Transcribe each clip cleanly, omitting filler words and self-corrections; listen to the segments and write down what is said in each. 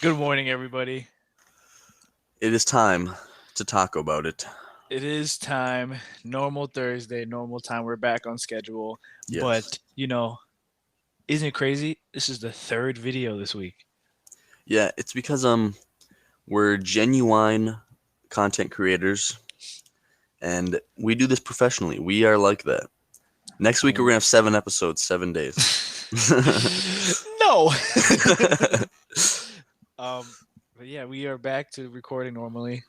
Good morning, everybody. It is time to talk about it. It is time. Normal Thursday, normal time. We're back on schedule. Yes. But, isn't it crazy? This is the third video this week. Yeah, it's because we're genuine content creators and we do this professionally. We are like that. Next week we're gonna have 7 episodes, 7 days. No. um, but yeah, we are back to recording normally.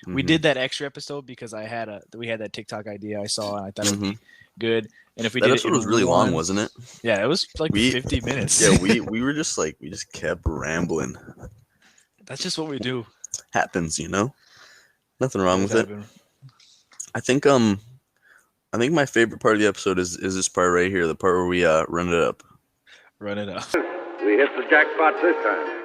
We did that extra episode because we had that TikTok idea I saw and I thought it would be good. And if we That did it episode was really in long, one, wasn't it? yeah, it was like We 50 minutes. yeah, we were just like we just kept rambling. That's just what we do. Happens, you know? Nothing It wrong does with it. happen. I think my favorite part of the episode is this part right here, the part where we run it up. Run it up. We hit the jackpot this time.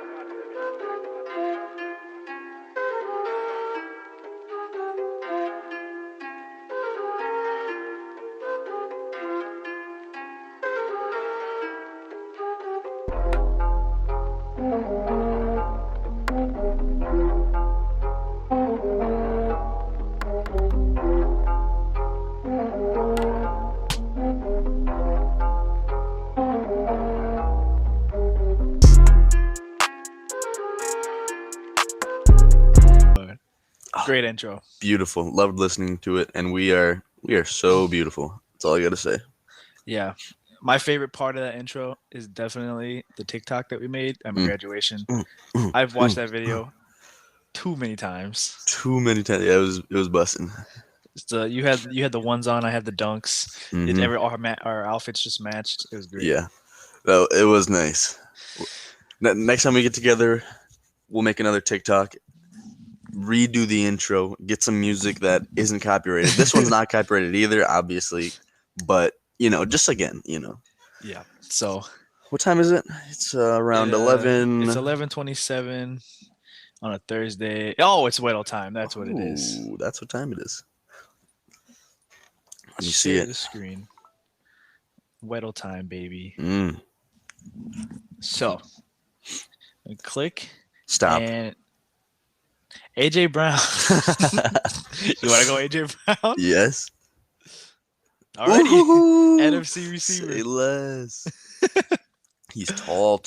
Great intro. Beautiful. Loved listening to it, and we are so beautiful. That's all I gotta say. Yeah. My favorite part of that intro is definitely the TikTok that we made at my graduation. I've watched that video too many times. Too many times. Yeah, it was busting. You had the ones on. I had the dunks. Our outfits just matched. It was great. Yeah, no, it was nice. Next time we get together, we'll make another TikTok, redo the intro, get some music that isn't copyrighted. This one's not copyrighted either, obviously, but just again. Yeah. So What time is it? It's around 11. It's 11:27 on a Thursday. Oh, it's Weddle time. That's what it is. Ooh, that's what time it is. Let me see Share it. the screen. Weddle time, baby. So, click. Stop. And AJ Brown. You want to go AJ Brown? Yes. Alrighty. Ooh, NFC receiver. Say less. He's tall.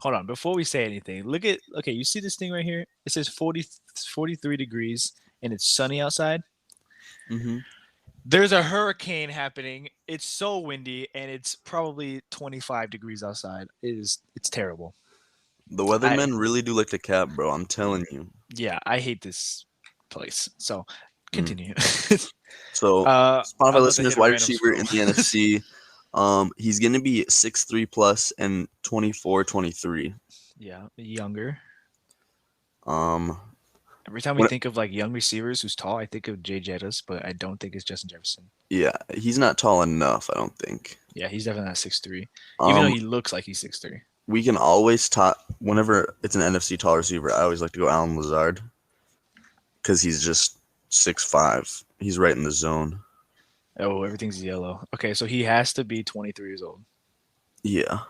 Hold on. Before we say anything, okay, you see this thing right here? It says 43 degrees and it's sunny outside. Mm-hmm. There's a hurricane happening. It's so windy and it's probably 25 degrees outside. It's terrible. The weathermen really do like to cap, bro. I'm telling you. Yeah, I hate this place. So continue. So, Spotify listeners, wide receiver in the NFC. He's gonna be 6'3" plus and 24, 23. Yeah, younger. Every time we think of like young receivers who's tall, I think of Jay Jettis, but I don't think it's Justin Jefferson. Yeah, he's not tall enough, I don't think. Yeah, he's definitely not 6'3", even though he looks like he's 6'3". We can always talk whenever it's an NFC tall receiver. I always like to go Allen Lazard because he's just 6'5". He's right in the zone. Oh, everything's yellow. Okay, so he has to be 23 years old. Yeah.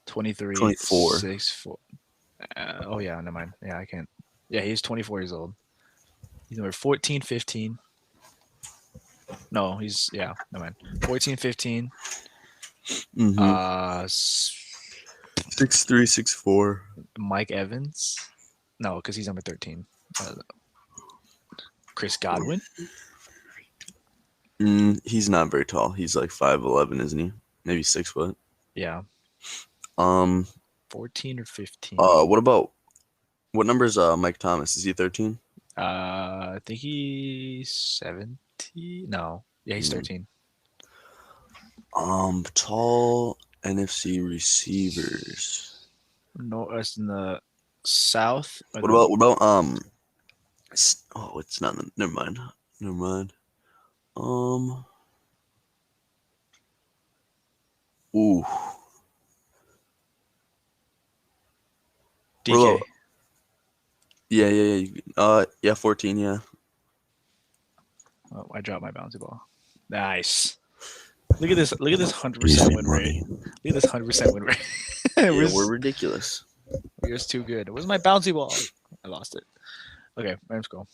23. 24. 6'4". Oh yeah, never mind. Yeah, I can't. Yeah, he's 24 years old. He's number 14, 15. No, never mind. 14, 15. 6'3", 6'4". Mike Evans. No, because he's number 13. Chris Godwin. He's not very tall. He's like 5'11", isn't he? Maybe 6 foot. Yeah. 14 or 15. What number is Mike Thomas? Is he 13? I think he's 17. No. Yeah, he's 13. Tall NFC receivers. No, it's in the South. What about it's not. Never mind. Ooh. DK. Yeah. 14. Yeah. Oh, I dropped my bouncy ball. Nice. Look at this 100% win rate. Look at this 100% win rate. We're ridiculous. You're just too good. Where's my bouncy ball? I lost it. Okay, Rams go.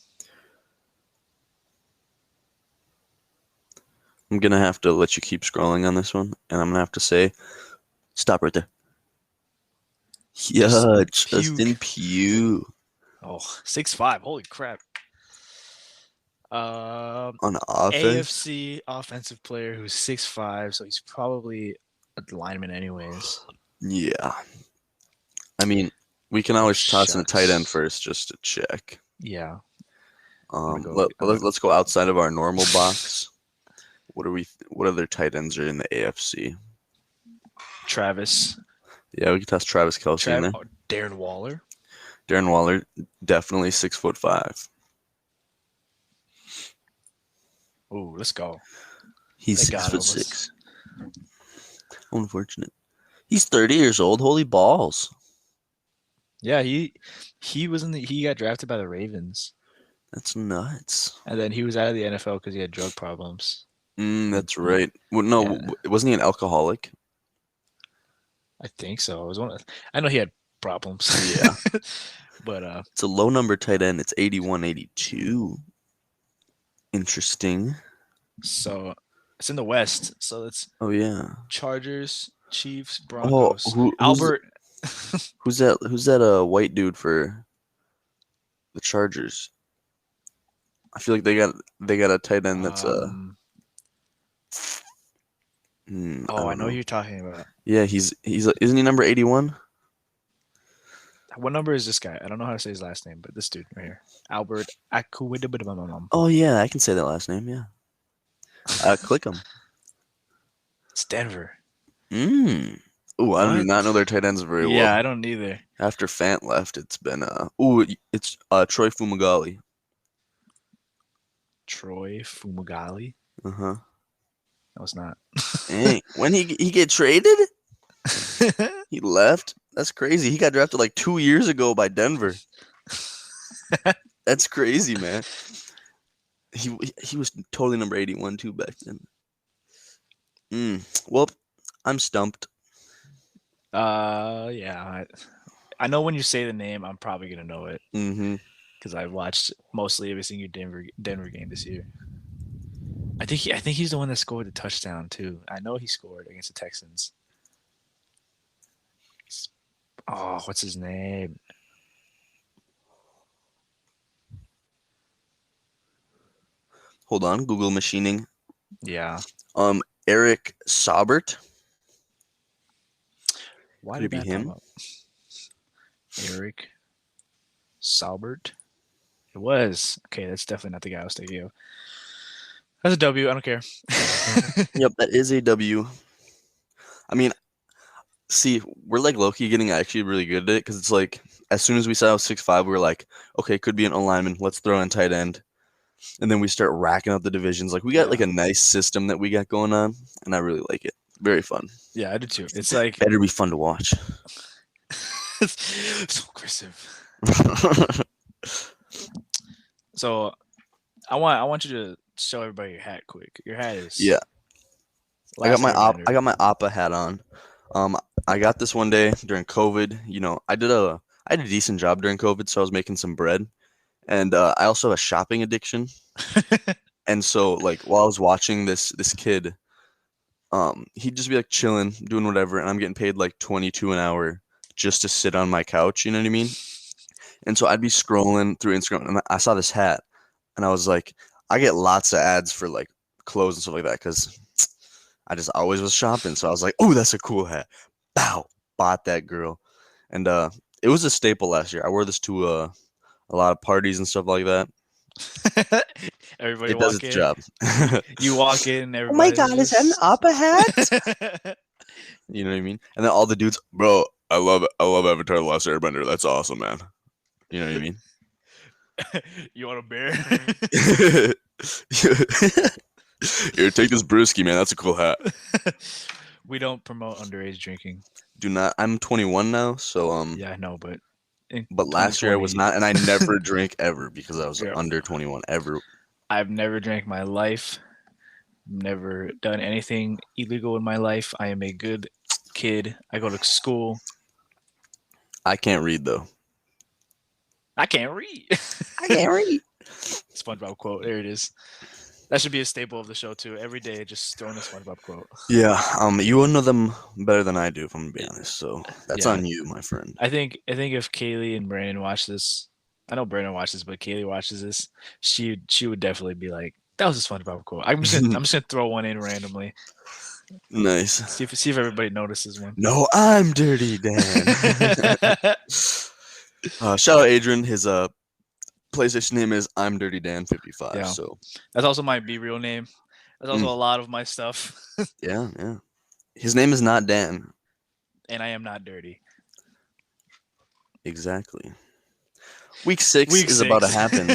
I'm gonna have to let you keep scrolling on this one, and I'm gonna have to say, stop right there. Yeah, Justin Pugh Oh, 6'5". Holy crap. on offense. AFC offensive player who's 6'5", so he's probably a lineman anyways. Yeah, I mean, we can always toss in a tight end Shucks. first just to check. Yeah. Let's go outside of our normal box. What other tight ends are in the AFC? Travis. Yeah, we can toss Travis Kelce in there. Darren Waller. Darren Waller, definitely 6'5". Ooh, let's go. He's Thank God it was- 6'6". Unfortunate. He's 30 years old. Holy balls. Yeah, he got drafted by the Ravens, That's nuts. and then he was out of the NFL because he had drug problems. That's right. Well, no, Yeah. wasn't he an alcoholic? I think so. It was I know he had problems. Yeah. But It's a low number tight end. It's 81, 82. Interesting. so it's in the West. So it's Oh yeah. Chargers, Chiefs, Broncos. who's Albert. Who's that white dude for the Chargers? I feel like they got a tight end that's I don't know know. who you're talking about. Yeah, he's isn't he number 81? What number is this guy? I don't know how to say his last name, but this dude right here, Albert Akuwidibidibamam. Oh yeah, I can say that last name. Yeah. Click him. It's Denver. Oh, I do What? not know their tight ends very well. Yeah, I don't either. After Fant left, it's been it's Troy Fumagalli. Troy Fumagalli. Uh-huh. No, it's not. Dang. When he get traded? He left? That's crazy. He got drafted like 2 years ago by Denver. That's crazy, man. He was totally number 81 too back then. Well, I'm stumped. Yeah. I know when you say the name, I'm probably gonna know it. Because I watched mostly every single Denver game this year. I think he's the one that scored the touchdown too. I know he scored against the Texans. Oh, what's his name? Hold on, Google machining. Yeah. Eric Saubert. Why Could did it be that him? come up? Eric Saubert. It was. Okay, that's definitely not the guy I was thinking of. That's a W. I don't care. Yep, that is a W. I mean, see, we're like low-key getting actually really good at it because it's like as soon as we saw 6'5", we were like, okay, could be an O-lineman. Let's throw in tight end. And then we start racking up the divisions. Like we got like a nice system that we got going on, and I really like it. Very fun. Yeah, I do too. It's like Better be fun to watch. so aggressive. So I want you to show everybody your hat quick. Your hat is Yeah. I got my Airbender. Appa hat on. I got this one day during COVID. You know, I had a decent job during COVID, so I was making some bread, and I also have a shopping addiction. And so, like, while I was watching this kid, he'd just be like chilling, doing whatever, and I'm getting paid like 22 an hour just to sit on my couch. You know what I mean? And so I'd be scrolling through Instagram, and I saw this hat, and I was like, I get lots of ads for like clothes and stuff like that because I just always was shopping. So I was like, oh, that's a cool hat. Bow, bought that girl, and it was a staple last year. I wore this to a lot of parties and stuff like that. Everybody It does its job. You walk in, Oh my everybody. God, is that an Appa hat? You know what I mean? And then all the dudes, bro, I love Avatar: The Last Airbender. That's awesome, man. You know what I mean? You want a bear? Here, take this brewski, man. That's a cool hat. We don't promote underage drinking. Do not. I'm 21 now, so Yeah, I know, but But last year I was not, and I never drank ever because I was Yeah. under 21 ever. I've never drank my life. Never done anything illegal in my life. I am a good kid. I go to school. I can't read though. I can't read. I can't read. SpongeBob quote. There it is. That should be a staple of the show too. Every day, just throwing a SpongeBob quote. Yeah. You will know them better than I do, if I'm gonna be honest. So that's Yeah. on you, my friend. I think if Kaylee and Brandon watch this, I know Brandon watches, but Kaylee watches this, she would definitely be like, "That was a SpongeBob quote." I'm just gonna throw one in randomly. Nice. See if everybody notices one. No, I'm Dirty Dan. Shout out Adrian. His PlayStation name is I'm Dirty Dan 55. Yeah. So that's also my real name. That's also a lot of my stuff. yeah. His name is not Dan. And I am not dirty. Exactly. Week 6 is about to happen.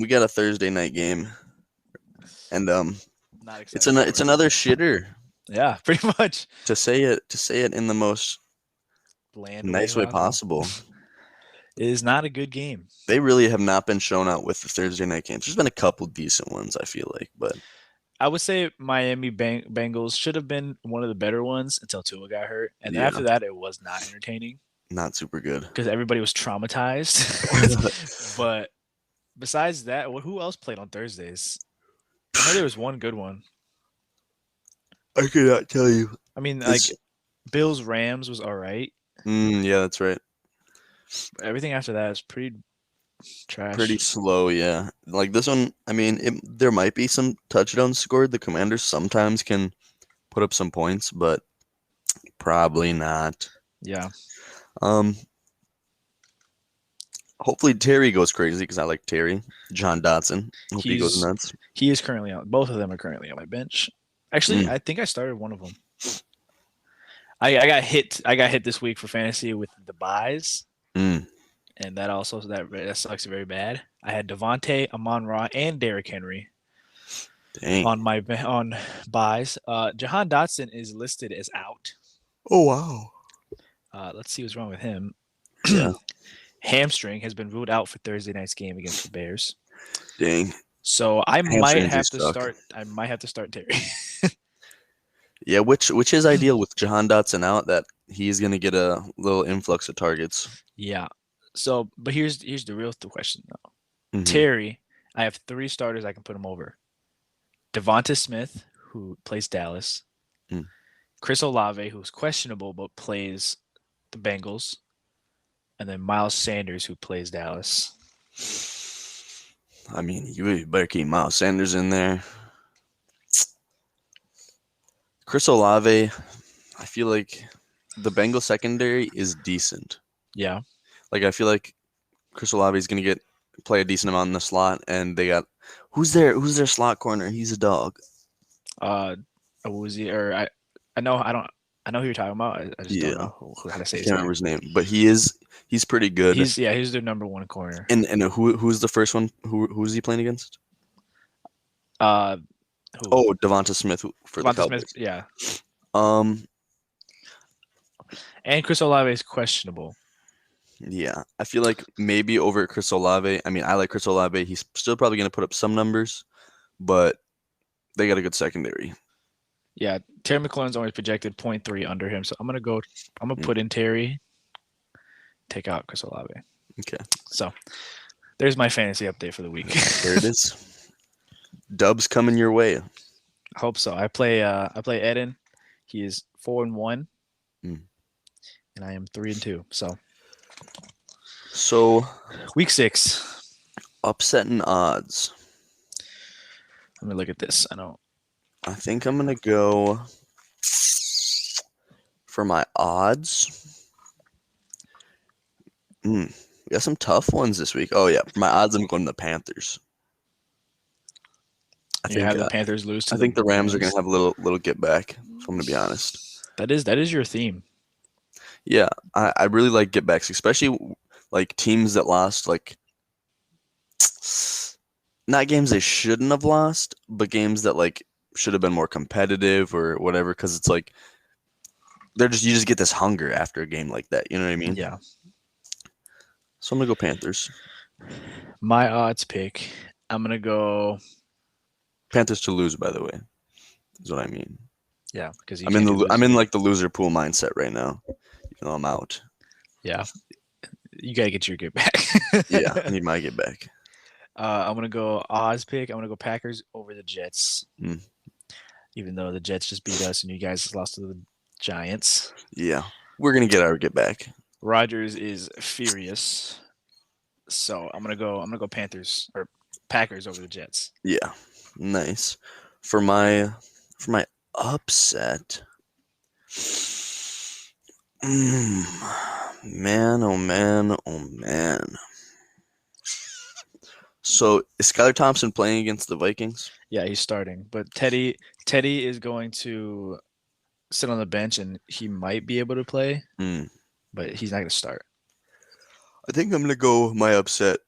We got a Thursday night game, and it's another shitter. Yeah, pretty much. To say it in the most bland, nice way possible. It is not a good game. They really have not been shown out with the Thursday night games. There's been a couple decent ones, I feel like, but I would say Miami Bengals should have been one of the better ones until Tua got hurt, and then after that, it was not entertaining. Not super good because everybody was traumatized. But besides that, who else played on Thursdays? I know there was one good one. I could not tell you. I mean, like Bills Rams was all right. Yeah, that's right. But everything after that is pretty trash. Pretty slow, yeah. Like this one, I mean, there might be some touchdowns scored. The Commanders sometimes can put up some points, but probably not. Yeah. Hopefully Terry goes crazy because I like Terry. John Dotson. Hope he goes nuts. He is currently on. Both of them are currently on my bench. Actually, I think I started one of them. I got hit. I got hit this week for fantasy with the buys, and that also that sucks very bad. I had Devontae, Amon-Ra, and Derrick Henry. Dang. on buys. Jahan Dotson is listed as out. Oh wow. Let's see what's wrong with him. Yeah. Hamstring has been ruled out for Thursday night's game against the Bears. Dang. So I might have to start. I might have to start Terry. Yeah, which is ideal with Jahan Dotson out, that he's gonna get a little influx of targets. Yeah. So, but here's the real question though. Terry, I have 3 starters I can put him over. Devonta Smith, who plays Dallas. Chris Olave, who's questionable but plays the Bengals. And then Miles Sanders, who plays Dallas. I mean, you better keep Miles Sanders in there. Chris Olave, I feel like the Bengals secondary is decent. Yeah. Like, I feel like Chris Olave is going to play a decent amount in the slot, and they got who's their slot corner? He's a dog. Awuzie, or I know who you're talking about. I just don't know how to say his name. I can't remember his name, but he's pretty good. He's their number 1 corner. And who's the first one? Who's he playing against? Who? Oh, Devonta Smith for the Cowboys. Smith, yeah. And Chris Olave is questionable. Yeah, I feel like maybe over Chris Olave. I mean, I like Chris Olave. He's still probably going to put up some numbers, but they got a good secondary. Yeah, Terry McLaurin's only projected 0.3 under him, so I'm gonna put in Terry, take out Chris Olave. Okay. So there's my fantasy update for the week. There it is. Dubs coming your way. I hope so. I play Eden. He is 4-1, and I am 3-2. So week 6. Upsetting odds. Let me look at this. I think I'm gonna go for my odds. We got some tough ones this week. Oh yeah, for my odds, I'm going to the Panthers. I think the Panthers lose. I think the Rams are gonna have a little get back. If I'm gonna be honest. That is your theme. Yeah, I really like get backs, especially like teams that lost, like not games they shouldn't have lost, but games that like should have been more competitive or whatever, because it's like you just get this hunger after a game like that. You know what I mean? Yeah. So I'm gonna go Panthers. My odds pick, I'm gonna go Panthers to lose. By the way, is what I mean. Yeah, because I'm in like the loser pool mindset right now, even though I'm out. Yeah, you gotta get your get back. Yeah, I need my get back. I'm gonna go Oz pick. I'm gonna go Packers over the Jets. Mm. Even though the Jets just beat us and you guys lost to the Giants. Yeah, we're gonna get our get back. Rodgers is furious, so I'm gonna go Panthers or Packers over the Jets. Yeah, nice. For my upset, man, oh man, oh man. So is Skylar Thompson playing against the Vikings? Yeah, he's starting, but Teddy is going to sit on the bench and he might be able to play, but he's not going to start. I think I'm gonna go my upset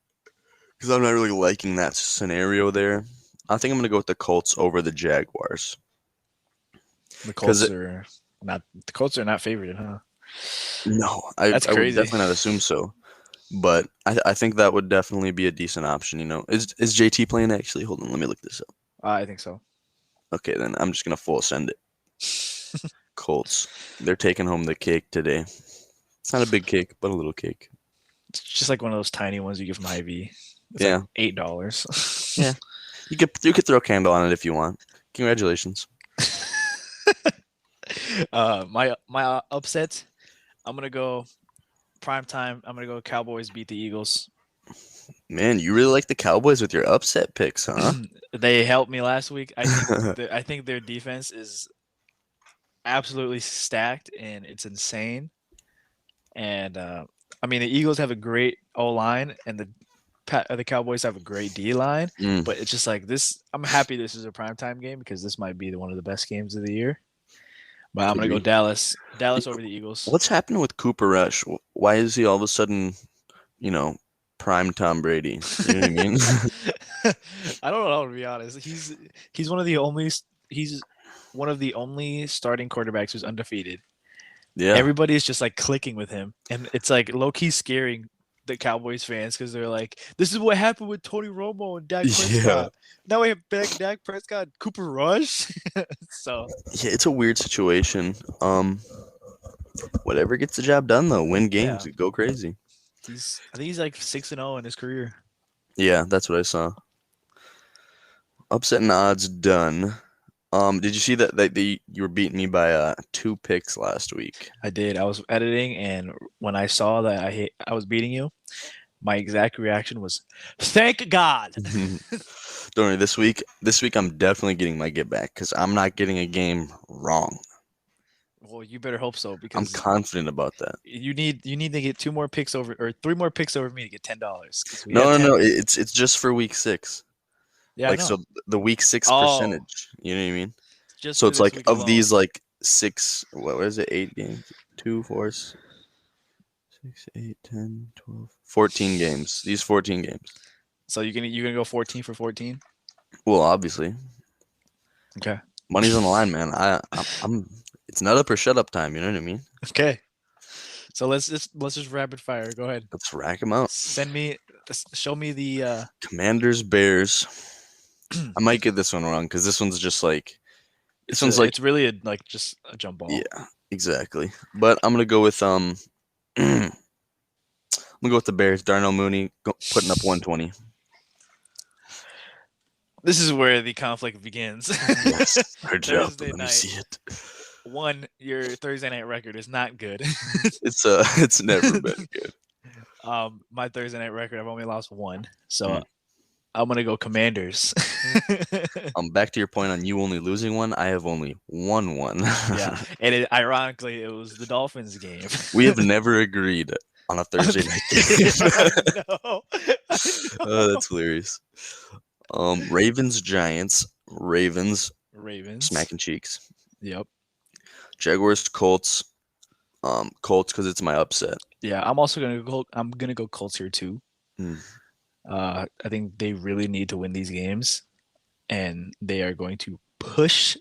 because I'm not really liking that scenario there. I think I'm gonna go with the Colts over the Jaguars. The Colts are not favored, huh? No, I would crazy. definitely not assume so. But I think that would definitely be a decent option. You know, is JT playing actually? Hold on, let me look this up. I think so. Okay, then I'm just gonna full send it. Colts, they're taking home the cake today. It's not a big cake, but a little cake. It's just like one of those tiny ones you get from Hy-Vee. It's Yeah, like $8. Yeah, you could throw a candle on it if you want. Congratulations. My upset. I'm gonna go prime time. I'm gonna go Cowboys beat the Eagles. Man, you really like the Cowboys with your upset picks, huh? They helped me last week. I think their defense is absolutely stacked and it's insane. And I mean, the Eagles have a great O line, and the Cowboys have a great D line. But it's just like this. I'm happy this is a primetime game because this might be one of the best games of the year. But I'm gonna go Dallas over the Eagles. What's happening with Cooper Rush? Why is he all of a sudden, prime Tom Brady? You know what I mean? I don't know, to be honest. He's one of the only starting quarterbacks who's undefeated. Yeah. Everybody is just like clicking with him, and it's like low key scaring the Cowboys fans because they're like, "This is what happened with Tony Romo and Dak Prescott. Yeah. Now we have Dak Prescott, Cooper Rush." So yeah, it's a weird situation. Whatever gets the job done though, win games, go crazy. I think he's like 6-0 in his career. Yeah, that's what I saw. Upset and odds done. Did you see that you were beating me by 2 picks last week? I did. I was editing, and when I saw that I was beating you, my exact reaction was, "Thank God." Don't worry. This week I'm definitely getting my get back because I'm not getting a game wrong. Well, you better hope so because I'm confident about that. You need to get 2 more picks over or 3 more picks over me to get $10. No. It's just for week 6. Yeah, so the week 6 percentage. You know what I mean? Just so it's like of alone. these like 6. What is it? 8 games. 2, 4, 6, 8, 10, 12, 14 games. These 14 games. So you're gonna go 14 for 14? Well, obviously. Okay. Money's on the line, man. I'm. It's not up or shut up time. You know what I mean? Okay. So let's just rapid fire. Go ahead. Let's rack them out. Show me the Commanders Bears. I might get this one wrong because this one's just like. It's really just a jump ball. Yeah, exactly. But I'm gonna go with I'm gonna go with the Bears. Darnell Mooney putting up 120. This is where the conflict begins. Yes, Thursday night. Let me see it. One, your Thursday night record is not good. It's never been good. My Thursday night record, I've only lost 1, so I'm gonna go Commanders. Back to your point on you only losing 1. I have only won 1. Yeah, and ironically, it was the Dolphins game. We have never agreed on a Thursday night game. I know. Oh, that's hilarious. Ravens Giants. Ravens smacking cheeks. Yep. Jaguars Colts. Colts because it's my upset. Yeah, I'm also gonna go Colts here too. I think they really need to win these games, and they are going to push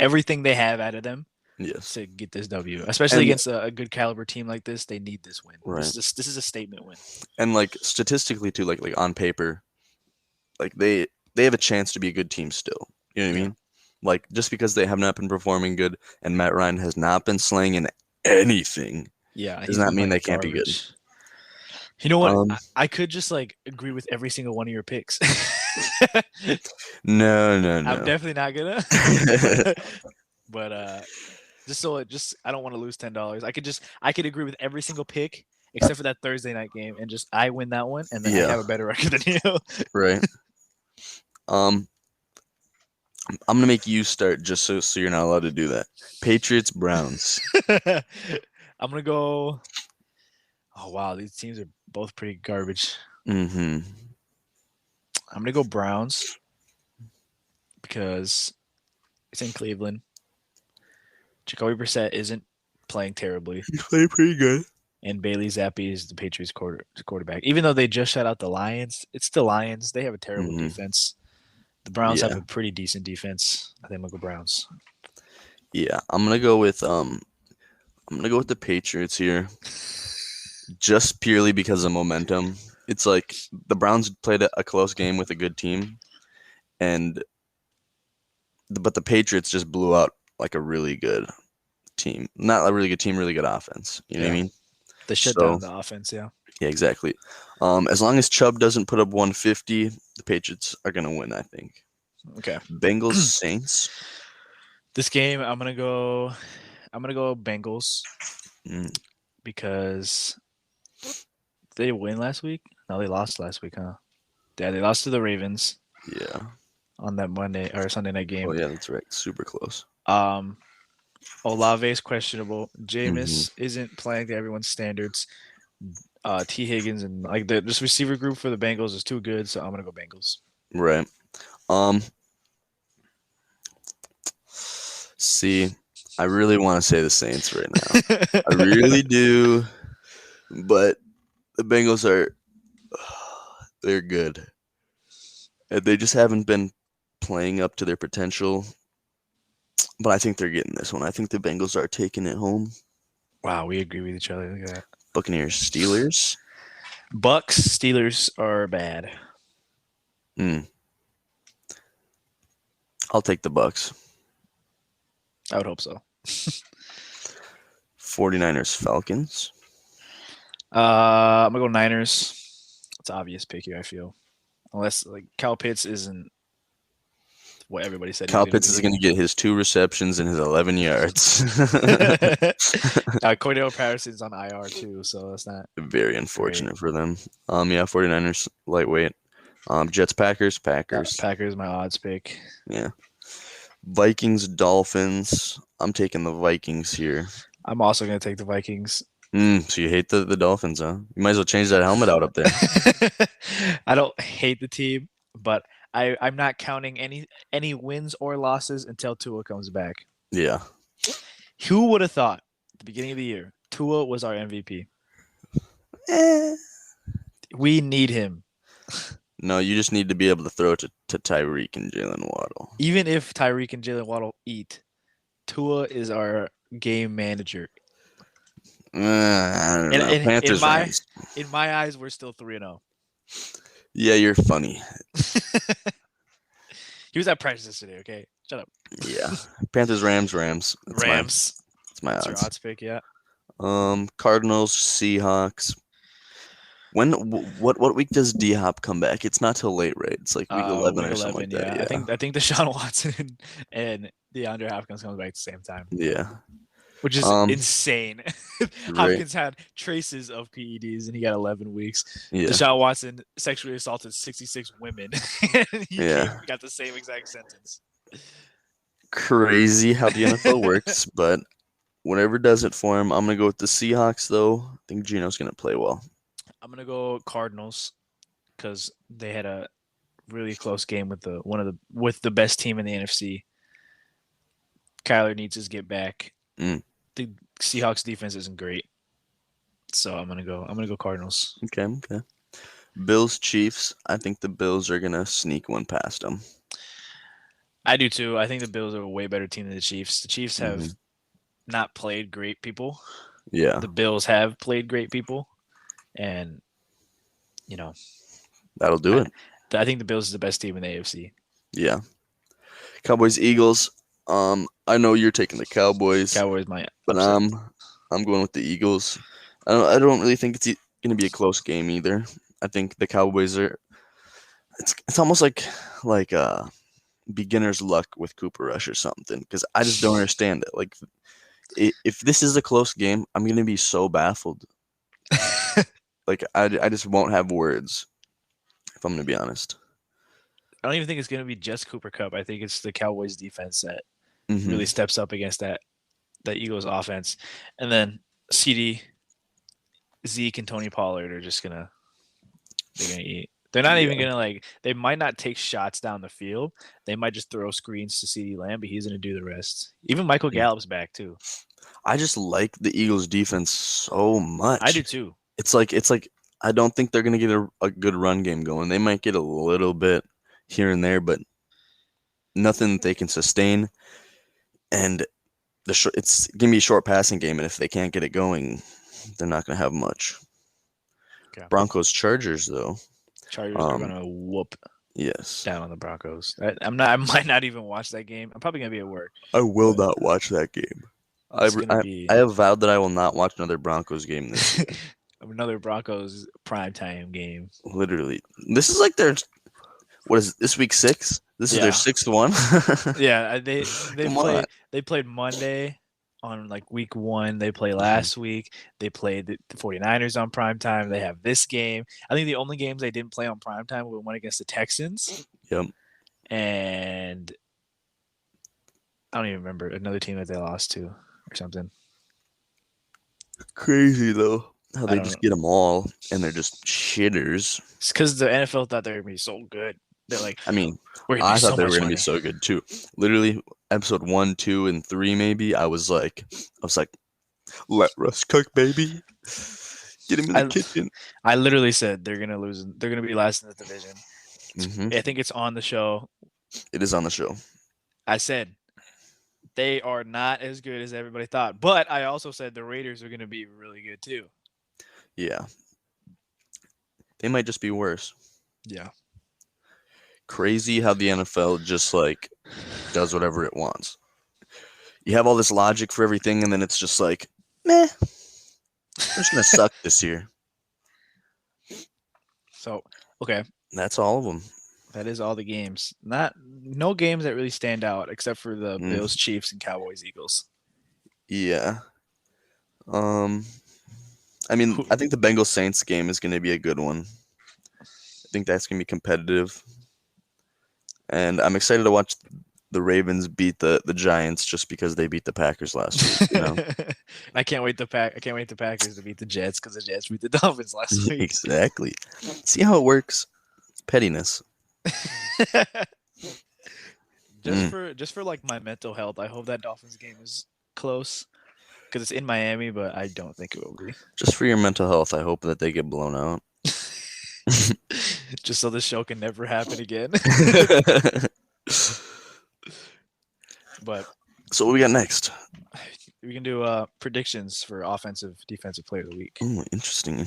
everything they have out of them. Yes. To get this W, especially against a good caliber team like this, they need this win. Right. This is a statement win. And statistically too, like on paper, like they have a chance to be a good team still. You know what I mean? Like just because they have not been performing good and Matt Ryan has not been slaying in anything. Yeah, does he's not been mean playing they can't be good. garbage. You know what? Um, I could just like agree with every single one of your picks. no, I'm no. definitely not gonna. But just I don't want to lose $10. I could agree with every single pick except for that Thursday night game, and just I win that one, and then I Yeah. have a better record than you. Right. I'm gonna make you start just so you're not allowed to do that. Patriots, Browns. I'm gonna go. Oh wow, these teams are both pretty garbage. Mm-hmm. I'm gonna go Browns because it's in Cleveland. Jacoby Brissett isn't playing terribly, You play pretty good. and Bailey Zappi is the Patriots quarterback. Even though they just shut out the Lions, it's the Lions. They have a terrible defense. The Browns have a pretty decent defense. I think I'm gonna go Browns. Yeah, I'm gonna go with the Patriots here, just purely because of momentum. It's like the Browns played a close game with a good team, but the Patriots just blew out like a really good team. Not a really good team, really good offense. You know what I mean? They shut down the offense, yeah. Yeah, exactly. As long as Chubb doesn't put up 150, the Patriots are gonna win, I think. Okay. Bengals, Saints. This game, I'm gonna go Bengals Mm, because they win last week. No, they lost last week, huh? Yeah, they lost to the Ravens yeah. on that Monday or Sunday night game. Oh yeah, that's right. Super close. Olave is questionable. Jameis isn't playing to everyone's standards. T. Higgins and like this receiver group for the Bengals is too good, so I'm gonna go Bengals. Right. See, I really want to say the Saints right now. I really do, but the Bengals they're good. And they just haven't been playing up to their potential. But I think they're getting this one. I think the Bengals are taking it home. Wow, we agree with each other. Look at that. Buccaneers, Steelers. Bucks, Steelers are bad. I'll take the Bucks. I would hope so. 49ers, Falcons. I'm gonna go Niners. It's an obvious pick here, I feel. Unless like Kyle Pitts isn't what everybody said. Kyle Pitts is going to get his 2 receptions and his 11 yards. Cordell Patterson's on IR too, so that's not very unfortunate for them. Yeah, 49ers lightweight. Jets, Packers. Packers, my odds pick. Yeah. Vikings, Dolphins. I'm taking the Vikings here. I'm also going to take the Vikings. So you hate the Dolphins, huh? You might as well change that helmet out up there. I don't hate the team, but I'm not counting any wins or losses until Tua comes back. Yeah. Who would have thought at the beginning of the year Tua was our MVP? We need him. No, you just need to be able to throw to Tyreek and Jalen Waddle. Even if Tyreek and Jalen Waddle eat, Tua is our game manager. I don't know. Panthers, Rams. In my eyes, we're still 3-0. Yeah, you're funny. He was at practice yesterday, okay? Shut up. Yeah. Panthers, Rams. Rams. It's my odds. That's your odds pick, yeah. Cardinals, Seahawks. What week does D-Hop come back? It's not till late, right? It's like week 11 or something like that. Yeah. I think Deshaun Watson and DeAndre Hopkins comes back at the same time. Yeah. Which is insane. Hopkins had traces of PEDs and he got 11 weeks. Yeah. Deshaun Watson sexually assaulted 66 women. He got the same exact sentence. Crazy how the NFL works, but whatever does it for him. I'm going to go with the Seahawks, though. I think Gino's going to play well. I'm going to go Cardinals because they had a really close game with the best team in the NFC. Kyler needs his get back. The Seahawks defense isn't great, so I'm gonna go Cardinals. Okay. Bills, Chiefs. I think the Bills are gonna sneak one past them. I do too. I think the Bills are a way better team than the Chiefs. The Chiefs have not played great people. Yeah. The Bills have played great people, and that'll do it. I think the Bills is the best team in the AFC. Yeah. Cowboys, Eagles. I know you're taking the Cowboys. Cowboys, but I'm going with the Eagles. I don't really think it's going to be a close game either. I think the Cowboys are. It's almost like beginner's luck with Cooper Rush or something, because I just don't understand it. Like, if this is a close game, I'm going to be so baffled. Like, I just won't have words, if I'm going to be honest. I don't even think it's going to be just Cooper Kupp. I think it's the Cowboys defense that Mm-hmm. really steps up against that Eagles offense. And then CD, Zeke, and Tony Pollard are just they're gonna eat. They're not even gonna they might not take shots down the field. They might just throw screens to CD Lamb, but he's gonna do the rest. Even Michael Gallup's back too. I just like the Eagles defense so much. I do too. It's like I don't think they're gonna get a good run game going. They might get a little bit here and there, but nothing that they can sustain. And it's gonna be a short passing game, and if they can't get it going, they're not gonna have much. Okay. Broncos Chargers though. Chargers are gonna whoop yes down on the Broncos. I might not even watch that game. I'm probably gonna be at work. I will not watch that game. I have vowed that I will not watch another Broncos game this year. Another Broncos primetime game. Literally, this is like their what is it, this week 6? This is their 6th one. Yeah, they played Monday on like week 1. They play last week. They played the 49ers on primetime. They have this game. I think the only games they didn't play on primetime were one against the Texans. Yep. And I don't even remember another team that they lost to or something. Crazy though. How they just get them all, and they're just shitters. It's because the NFL thought they were going to be so good. They're like, I mean, I thought they were going to be so good too. Literally, episode 1, 2, and 3, maybe. I was like, let Russ cook, baby. Get him in the kitchen. I literally said they're going to lose. They're going to be last in the division. Mm-hmm. I think it's on the show. It is on the show. I said they are not as good as everybody thought, but I also said the Raiders are going to be really good too. Yeah. They might just be worse. Yeah. Crazy how the NFL just like does whatever it wants. You have all this logic for everything, and then it's just like, meh. We're just gonna suck this year. So, okay. That's all of them. That is all the games. No games that really stand out except for the Bills, Chiefs, and Cowboys, Eagles. Yeah. I mean, I think the Bengals Saints game is going to be a good one. I think that's going to be competitive. And I'm excited to watch the Ravens beat the Giants just because they beat the Packers last week. You know? I can't wait the Packers to beat the Jets because the Jets beat the Dolphins last week. Exactly. See how it works? Pettiness. Just for like my mental health, I hope that Dolphins game is close. Because it's in Miami, but I don't think it will be. Just for your mental health, I hope that they get blown out. Just so the show can never happen again. But so what we got next? We can do predictions for offensive, defensive player of the week. Oh, interesting.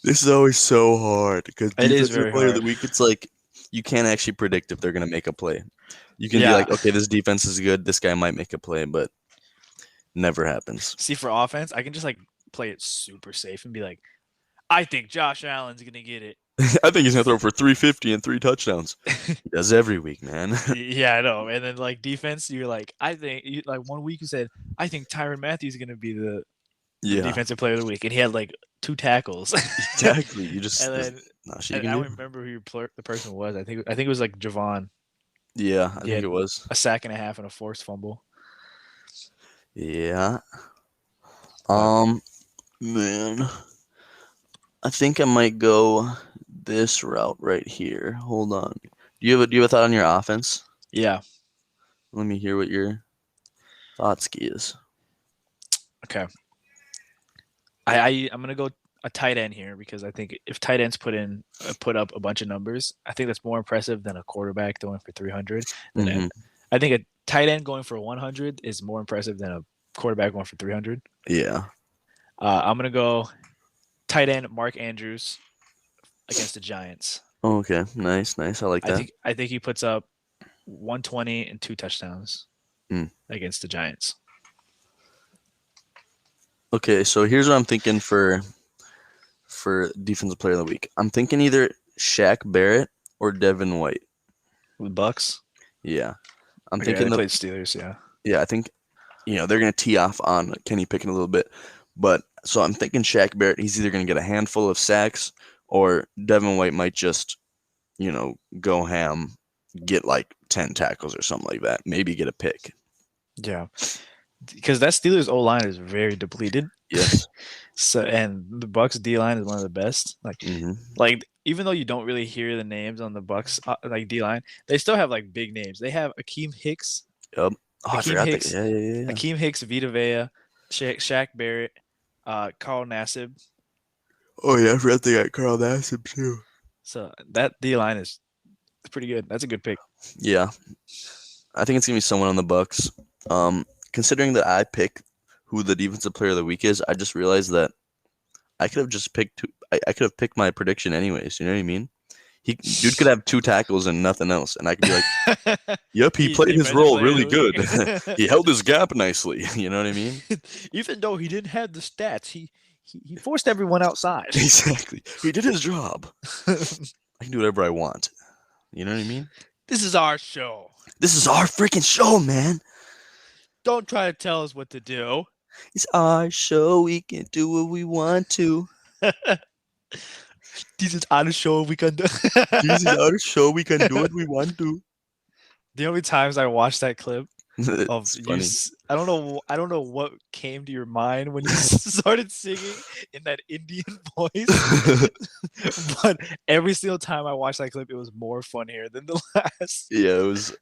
This is always so hard because defensive player of the week, it's like you can't actually predict if they're going to make a play. You can be like, okay, this defense is good. This guy might make a play, but never happens. See, for offense, I can just like play it super safe and be like, I think Josh Allen's going to get it. I think he's going to throw for 350 and 3 touchdowns. He does every week, man. Yeah, I know. And then like defense, you're like, like 1 week you said, I think Tyrann Mathieu is going to be the defensive player of the week. And he had like 2 tackles. Exactly. You just, and then, I don't remember who the person was. I think it was like Javon. Yeah, I think it was. A sack and a half and a forced fumble. Yeah. Man. I think I might go this route right here. Hold on. Do you have a thought on your offense? Yeah. Let me hear what your thought is. Okay. I'm gonna go a tight end here because I think if tight ends put up a bunch of numbers, I think that's more impressive than a quarterback throwing for 300. I think a tight end going for 100 is more impressive than a quarterback going for 300. Yeah. I'm gonna go tight end Mark Andrews against the Giants. Oh, okay, nice. I like that. I think he puts up 120 and 2 touchdowns against the Giants. Okay, so here's what I'm thinking for defensive player of the week. I'm thinking either Shaq Barrett or Devin White. The Bucks. Yeah, I'm Yeah, they thinking played Steelers. Yeah. I think they're gonna tee off on Kenny Pickett a little bit, but so I'm thinking Shaq Barrett. He's either gonna get a handful of sacks or Devin White might just go ham, get like 10 tackles or something like that. Maybe get a pick. Yeah. Because that Steelers O line is very depleted. Yes. So and the Bucks D line is one of the best. Like even though you don't really hear the names on the Bucks like D line, they still have like big names. They have Akeem Hicks. Yep. Oh, I Akeem forgot that. Hicks. Yeah. Akeem Hicks, Vita Vea, Shaq Barrett, Carl Nassib. Oh yeah, I forgot they got Carl Nassib too. So that D line is pretty good. That's a good pick. Yeah, I think it's gonna be someone on the Bucks. Considering that I pick who the defensive player of the week is, I just realized that I could have just picked two. I could have picked my prediction anyways. You know what I mean? Dude could have 2 tackles and nothing else, and I could be like, "Yep, he played his role really good. He held his gap nicely." You know what I mean? Even though he didn't have the stats, he forced everyone outside. Exactly. He did his job. I can do whatever I want. You know what I mean? This is our show. This is our freaking show, man. Don't try to tell us what to do. It's our show. We can do what we want to. This is our show. We can do. This is our show. We can do what we want to. The only times I watched that clip of It's you, funny. I don't know what came to your mind when you started singing in that Indian voice. But every single time I watched that clip, it was more funnier than the last. Yeah, it was.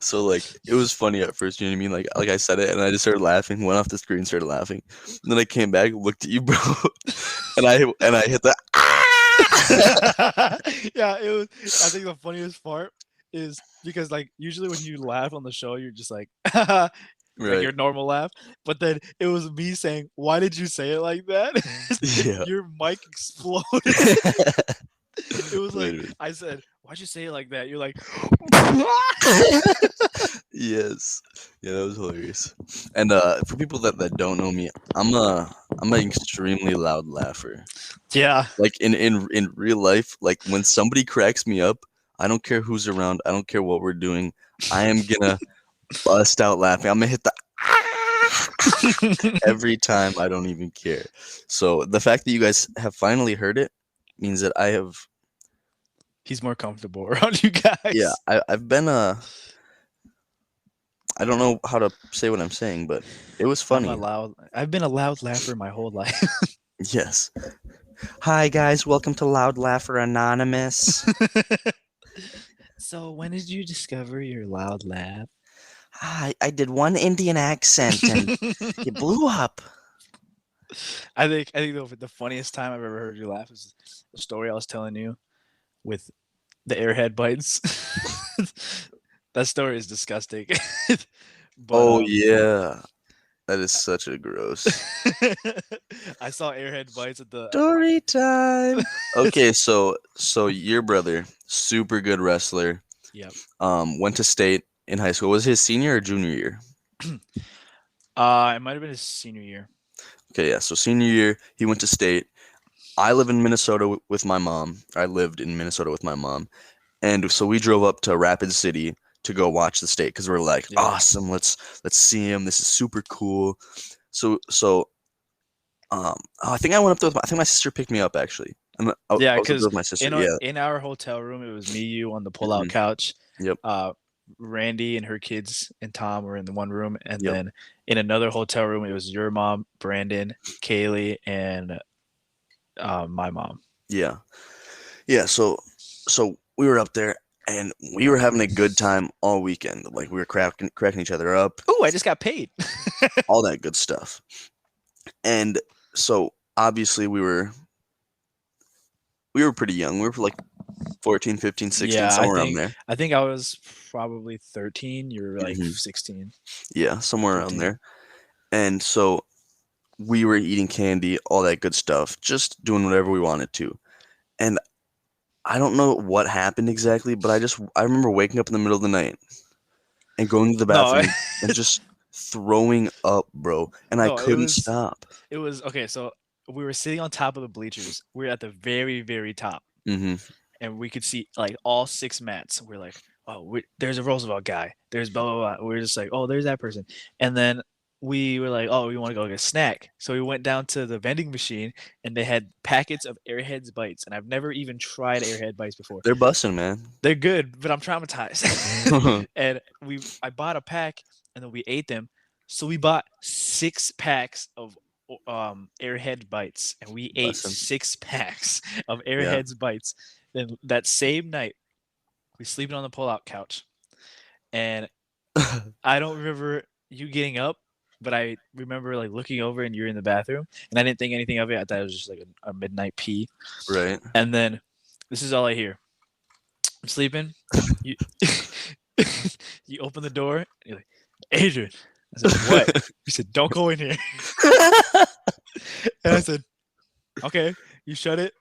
So like it was funny at first. You know what I mean? Like I said it, and I just started laughing. Went off the screen, started laughing. And then I came back, looked at you, bro, and I hit the. Yeah, it was. I think the funniest part is because like usually when you laugh on the show, you're just like, like your normal laugh. But then it was me saying, "Why did you say it like that?" Yeah. Your mic exploded. It was like I said, "Why'd you say it like that?" You're like, Yes. Yeah, that was hilarious. And for people that don't know me, I'm an extremely loud laugher. yeah. Like in real life, like when somebody cracks me up, I don't care who's around, I don't care what we're doing, I am gonna bust out laughing. I'm gonna hit the every time. I don't even care. So the fact that you guys have finally heard it means that I have. He's more comfortable around you guys. Yeah, I've been I don't know how to say what I'm saying, but it was funny. I've been a loud laugher my whole life. Yes. Hi guys, welcome to Loud Laugher Anonymous. So when did you discover your loud laugh? I did one Indian accent and it blew up. I think the funniest time I've ever heard you laugh is the story I was telling you with the airhead bites. That story is disgusting. But, yeah. That is such a gross. I saw airhead bites at the story time. Okay, so your brother, super good wrestler. Yep. Went to state in high school. Was his senior or junior year? It might have been his senior year. Okay, yeah. So senior year, he went to state. I live in Minnesota with my mom. I lived in Minnesota with my mom, and so we drove up to Rapid City to go watch the state because we're like, awesome. Let's see him. This is super cool. So I think I went up there. I think my sister picked me up actually. Yeah, because my sister. In our hotel room, it was me, you on the pull-out couch. Yep. Randy and her kids and Tom were in the one room, and then in another hotel room, it was your mom, Brandon, Kaylee, and my mom. Yeah. So we were up there. And we were having a good time all weekend. Like we were cracking each other up. Oh, I just got paid. All that good stuff. And so obviously we were pretty young. We were like 14, 15, 16, somewhere around there. I think I was probably 13. You were like 16. Yeah, somewhere 15. Around there. And so we were eating candy, all that good stuff, just doing whatever we wanted to. And I don't know what happened exactly, but I remember waking up in the middle of the night and going to the bathroom and just throwing up, bro, and I No, couldn't stop. It was okay. So we were sitting on top of the bleachers. We were at the very, very top, and we could see like all 6 mats. We're like, oh, there's a Roosevelt guy. There's blah blah blah. We're just like, oh, there's that person. And then we were like, oh, we want to go get a snack. So we went down to the vending machine, and they had packets of Airheads bites, and I've never even tried Airhead bites before. They're busting, man. They're good, but I'm traumatized. And I bought a pack, and then we ate them. So we bought 6 packs of Airhead bites, and we ate 6 packs of Airheads bites. Then that same night, we sleeping on the pull-out couch, and I don't remember you getting up, but I remember like looking over and you're in the bathroom, and I didn't think anything of it. I thought it was just like a midnight pee. Right. And then this is all I hear. I'm sleeping. You you open the door. And you're like, Adrian. I said, what? He said, don't go in here. And I said, okay. You shut it.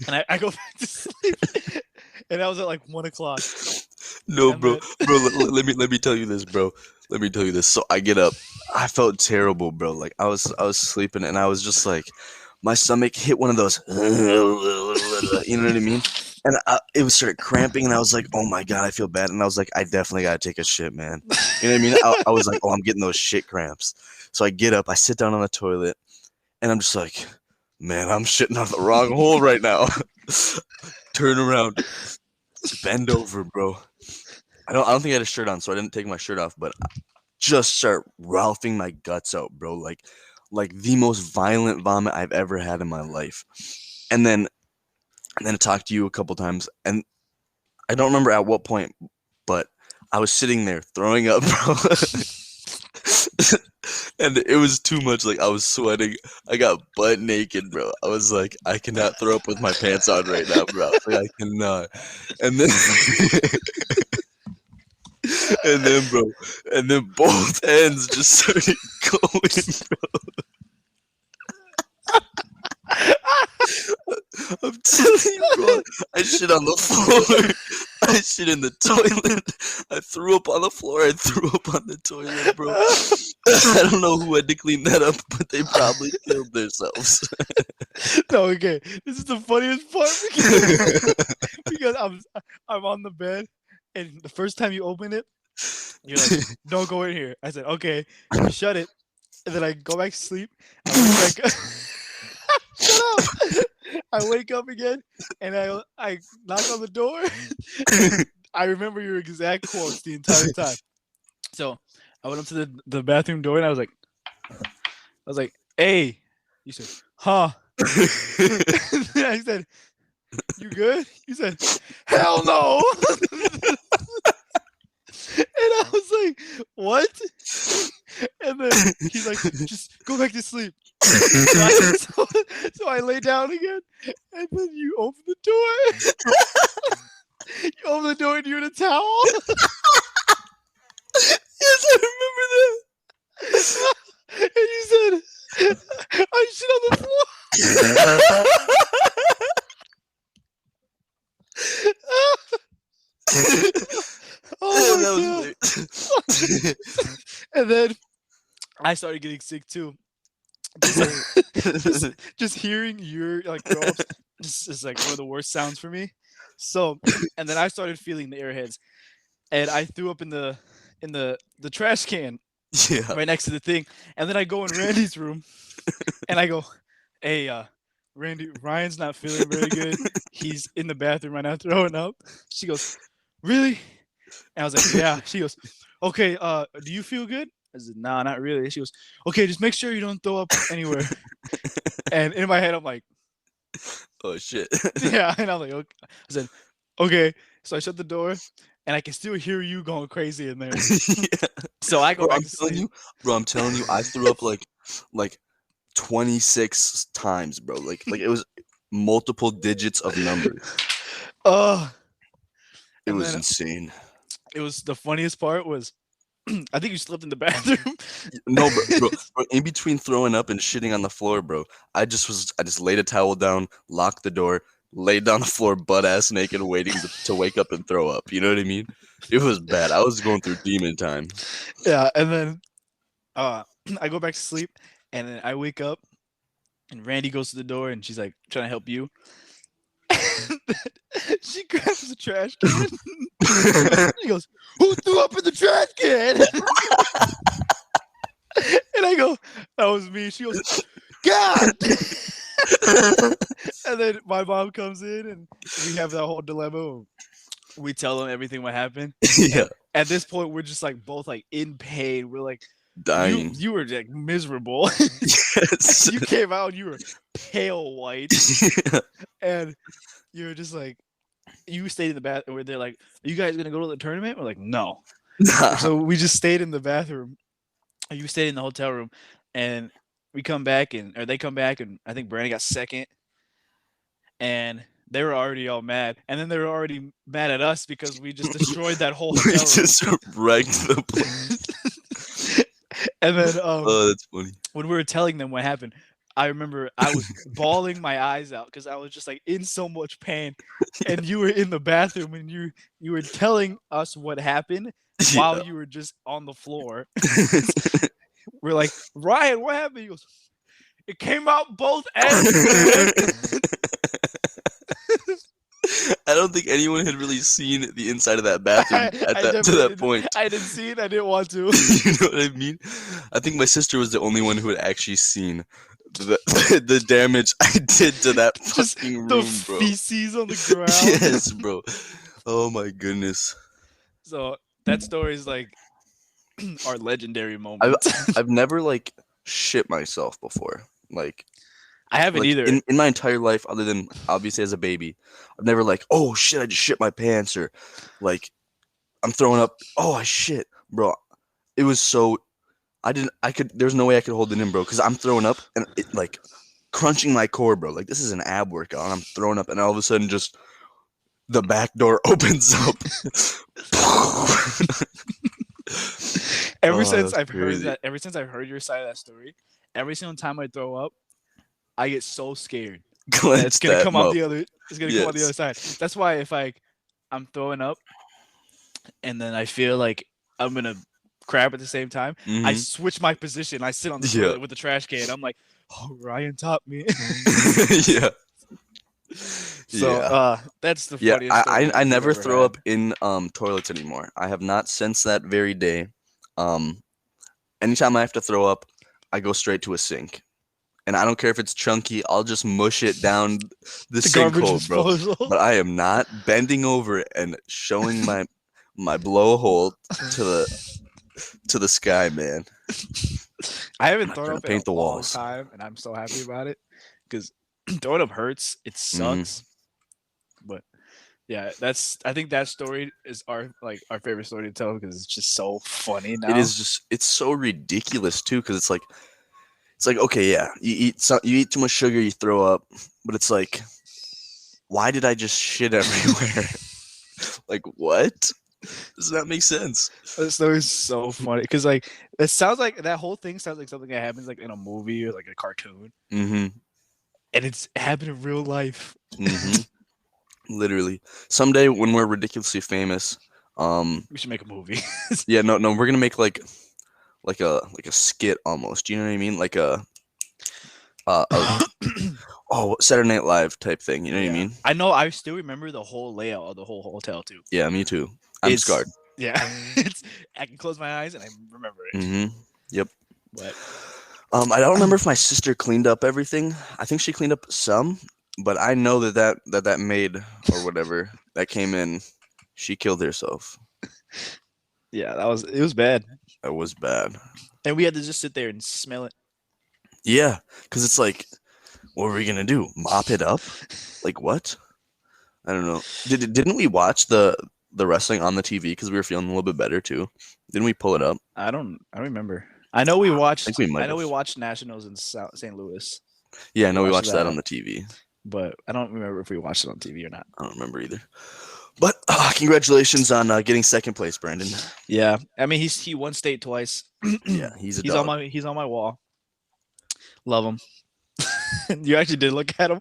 And I go back to sleep. And that was at like 1 o'clock. No, bro. Let me tell you this, bro. Let me tell you this. So I get up. I felt terrible, bro. Like I was sleeping, and I was just like, my stomach hit one of those. You know what I mean? And it started cramping, and I was like, oh my God, I feel bad. And I was like, I definitely got to take a shit, man. You know what I mean? I was like, oh, I'm getting those shit cramps. So I get up, I sit down on the toilet, and I'm just like, man, I'm shitting on the wrong hole right now. Turn around, bend over, bro. I don't think I had a shirt on, so I didn't take my shirt off, but I just start ralphing my guts out, bro. Like the most violent vomit I've ever had in my life. And then I talked to you a couple times, and I don't remember at what point, but I was sitting there throwing up, bro. And it was too much. Like I was sweating. I got butt naked, bro. I was like, I cannot throw up with my pants on right now, bro. Like, I cannot. And then and then both ends just started going, bro. I'm telling you, bro. I shit on the floor. I shit in the toilet. I threw up on the floor. I threw up on the toilet, bro. I don't know who had to clean that up, but they probably killed themselves. No, okay. This is the funniest part because I'm on the bed, and the first time you open it, you're like, "Don't go in here." I said, "Okay." You shut it, and then I go back to sleep. Shut up! I wake up again, and I knock on the door. I remember your exact quotes the entire time. So I went up to the bathroom door, and I was like, "Hey," you said, "Huh?" I said, "You good?" You said, "Hell no." And I was like, "What?" And then he's like, "Just go back to sleep." So I lay down again, and then you open the door. You open the door, and you're in a towel. Yes, I remember that. And you said, "I shit on the floor." Oh my God. And then I started getting sick too. Just hearing your like throw up is like one of the worst sounds for me. So, and then I started feeling the Airheads, and I threw up in the trash can right next to the thing. And then I go in Randy's room, and I go, "Hey, Randy, Ryan's not feeling very good. He's in the bathroom right now throwing up." She goes, "Really?" And I was like, "Yeah." She goes, "Okay, do you feel good?" I said, "Nah, not really." She goes, "Okay, just make sure you don't throw up anywhere." And in my head, I'm like, "Oh shit." Yeah, and I'm like, okay. I said, "Okay." So I shut the door, and I can still hear you going crazy in there. Yeah. So I go back to sleep. I'm telling you, I threw up like 26 times, bro. Like it was multiple digits of numbers. It was insane. It was the funniest part was I think you slept in the bathroom. No, bro, in between throwing up and shitting on the floor, bro, I just laid a towel down, locked the door, laid down the floor butt ass naked, waiting to wake up and throw up. You know what I mean? It was bad. I was going through demon time. Yeah, and then I go back to sleep, and then I wake up, and Randy goes to the door, and she's like trying to help you. She grabs the trash can. She goes, "Who threw up in the trash can?" And I go, "That was me." She goes, "God!" And then my mom comes in, and we have that whole dilemma. We tell them everything what happened. Yeah. At this point, we're just like both like in pain. We're like Dying. You were like miserable. Yes. You came out, you were pale white, and you were just like, you stayed in the bathroom. Where they're like, "Are you guys gonna go to the tournament?" We're like, "No." So we just stayed in the bathroom. You stayed in the hotel room, and we come back, or they come back, and I think Brandon got second, and they were already all mad, and then they were already mad at us because we just destroyed that whole hotel We room. just wrecked the place. And then Oh, that's funny. when we were telling them what happened, I remember I was bawling my eyes out because I was just like in so much pain, and you were in the bathroom and you were telling us what happened while you were just on the floor. We're like, "Ryan, what happened?" He goes, "It came out both ends, man." I don't think anyone had really seen the inside of that bathroom to that point. I didn't see it. I didn't want to. You know what I mean? I think my sister was the only one who had actually seen the damage I did to that Just fucking room, the bro. feces on the ground. Yes, bro. Oh my goodness. So that story is like our legendary moment. I've never like shit myself before. Like I haven't either. In my entire life, other than obviously as a baby, I've never like, oh shit, I just shit my pants, or like I'm throwing up. Oh, I shit, bro. It was so. There's no way I could hold it in, bro, because I'm throwing up and it like crunching my core, bro. Like this is an ab workout, and I'm throwing up, and all of a sudden, just the back door opens up. Ever since I've heard your side of that story, every single time I throw up, I get so scared. It's gonna come out the other. It's gonna come out the other side. That's why if I'm throwing up, and then I feel like I'm gonna crap at the same time, I switch my position. I sit on the toilet with the trash can. I'm like, "Oh, Ryan taught me." Yeah. So that's the funniest. I never throw up in toilets anymore. I have not since that very day. Anytime I have to throw up, I go straight to a sink. And I don't care if it's chunky, I'll just mush it down the sinkhole, bro. But I am not bending over and showing my blowhole to the sky, man. I haven't thrown up paint the walls. Time, and I'm so happy about it because throwing up hurts. It sucks, but yeah, I think that story is our favorite story to tell because it's just so funny now. It is it's so ridiculous too because it's like okay, yeah, you eat too much sugar, you throw up, but it's like, why did I just shit everywhere? Like what? Does that make sense? That story is so funny because like it sounds like that whole thing sounds like something that happens like in a movie or like a cartoon, and it's happened in real life. Literally, someday when we're ridiculously famous, we should make a movie. Yeah, no, we're gonna make like a skit almost. Do you know what I mean? Like a Saturday Night Live type thing. You know what I mean? I know. I still remember the whole layout of the whole hotel too. Yeah, me too. I'm scarred. Yeah, I can close my eyes and I remember it. Yep. But I don't remember if my sister cleaned up everything. I think she cleaned up some, but I know that maid or whatever that came in, she killed herself. Yeah, it was bad. That was bad. And we had to just sit there and smell it. Yeah, because it's like, what are we gonna do? Mop it up? Like what? I don't know. Didn't we watch the wrestling on the TV because we were feeling a little bit better too? Didn't we pull it up? I don't remember. I know we watched. I think we might. I know we watched Nationals in St. Louis. Yeah, I know we watched that on the TV. But I don't remember if we watched it on TV or not. I don't remember either. But congratulations on getting second place, Brandon. Yeah, I mean he won state twice. Yeah, he's dog. He's on my wall. Love him. You actually did look at him.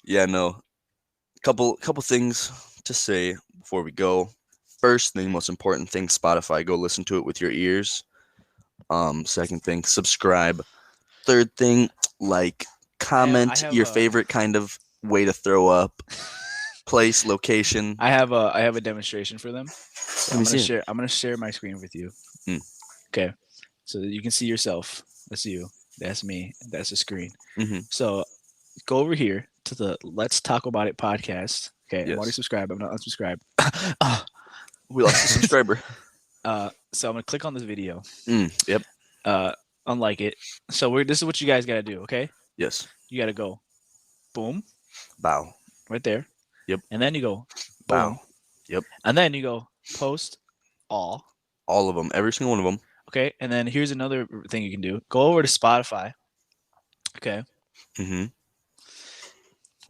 Yeah, no. Couple things to say before we go. First thing, most important thing, Spotify. Go listen to it with your ears. Second thing, subscribe. Third thing, like, comment have your a- favorite kind of way to throw up, place, location. I have a demonstration for them. So Let me see it. I'm gonna share my screen with you. Mm. Okay, so that you can see yourself. That's you. That's me. That's the screen. Mm-hmm. So go over here to the Let's Talk About It podcast. Okay, I'm already Yes. subscribed. I'm not unsubscribed. We lost a subscriber. So I'm gonna click on this video. Yep. Unlike it. So this is what you guys gotta do. Okay, Yes. you gotta go, boom, Bow. right there. Yep. And then you go, Bow. boom. Yep. And then you go post all. All of them. Every single one of them. Okay. And then here's another thing you can do. Go over to Spotify. Okay. Mm-hmm.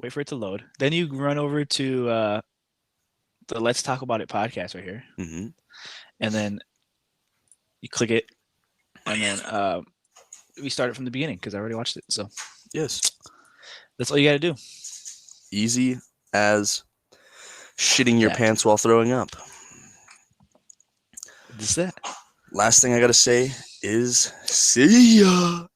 Wait for it to load. Then you run over to the Let's Talk About It podcast right here. Mm-hmm. And then you click it. And then we start it from the beginning because I already watched it. So Yes. that's all you got to do. Easy as shitting your That. pants while throwing up. This is that. Last thing I gotta say is see ya.